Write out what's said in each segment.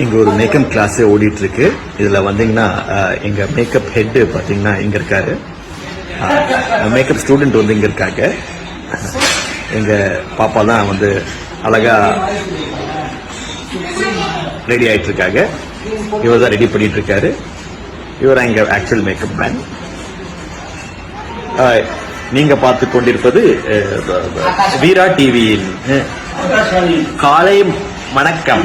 இங்க ஒரு makeup class ஓடிட்டு இருக்கு. இதுல வந்தீங்கன்னா எங்க மேக்கப் ஹெட் பாத்தீங்கன்னா இங்க இருக்காரு. மேக்கப் ஸ்டூடெண்ட் வந்து இங்க இருக்காங்க. எங்க பாப்பா தான் வந்து அழகா ரெடி ஆயிட்டு இருக்காங்க. இவர் தான் ரெடி பண்ணிட்டு இருக்காரு. இவர் எங்க ஆக்சுவல் மேக்கப் மேன். நீங்க பார்த்து கொண்டிருப்பது வீரா டிவியில் காலை வணக்கம்.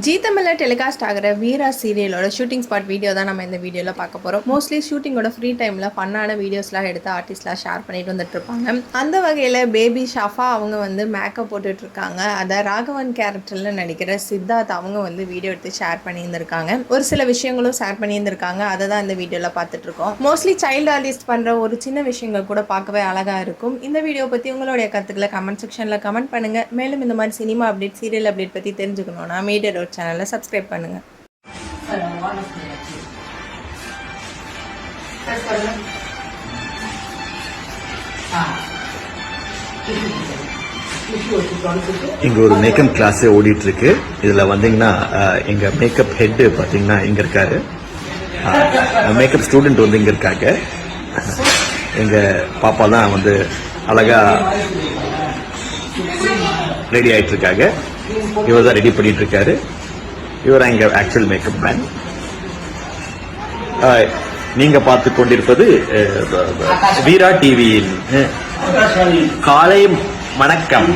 ஜி தமிழ்ல டெலிகாஸ்ட் ஆகிற வீரா சீரியலோட ஷூட்டிங் ஸ்பாட் வீடியோ தான் நம்ம இந்த வீடியோவில் பார்க்க போகிறோம். மோஸ்ட்லி ஷூட்டிங்கோட ஃப்ரீ டைமில் ஃபன்னான வீடியோஸ்லாம் எடுத்து ஆர்டிஸ்ட்லாம் ஷேர் பண்ணிட்டு வந்துட்டு இருப்பாங்க. அந்த வகையில் பேபி ஷாஃபா அவங்க வந்து மேக்கப் போட்டுட்டு இருக்காங்க. அதை ராகவன் கேரக்டரில் நடிக்கிற சித்தார்த் அவங்க வந்து வீடியோ எடுத்து ஷேர் பண்ணியிருந்திருக்காங்க. ஒரு சில விஷயங்களும் ஷேர் பண்ணியிருந்திருக்காங்க. அதை தான் இந்த வீடியோவில் பார்த்துட்டு இருக்கோம். மோஸ்ட்லி சைல்டு ஆர்டிஸ்ட் பண்ணுற ஒரு சின்ன விஷயங்கள் கூட பார்க்கவே அழகாக இருக்கும். இந்த வீடியோ பற்றி உங்களுடைய கருத்துக்களை கமெண்ட் செக்ஷனில் கமெண்ட் பண்ணுங்கள். மேலும் இந்த மாதிரி சினிமா அப்டேட், சீரியல் அப்டேட் பற்றி தெரிஞ்சுக்கணும்னா மீடியா சேனலை சப்ஸ்கிரைப் பண்ணுங்க. இங்க ஒரு மேக்கப் கிளாஸ் ஓடிட்டு இருக்கு. இதுல வந்தீங்கன்னா எங்க மேக்கப் ஹெட் பாத்தீங்கன்னா இங்க இருக்காரு. மேக்கப் ஸ்டூடெண்ட் வந்து இங்க இருக்காங்க. எங்க பாப்பா தான் வந்து அழகா ரெடி ஆயிட்டு இருக்காங்க. இவர் தான் ரெடி பண்ணிட்டு இருக்காரு. இவர் எங்க ஆக்சுவல் மேக்கப் மேன். நீங்க பார்த்து கொண்டிருப்பது வீரா டிவியில் காலை வணக்கம்.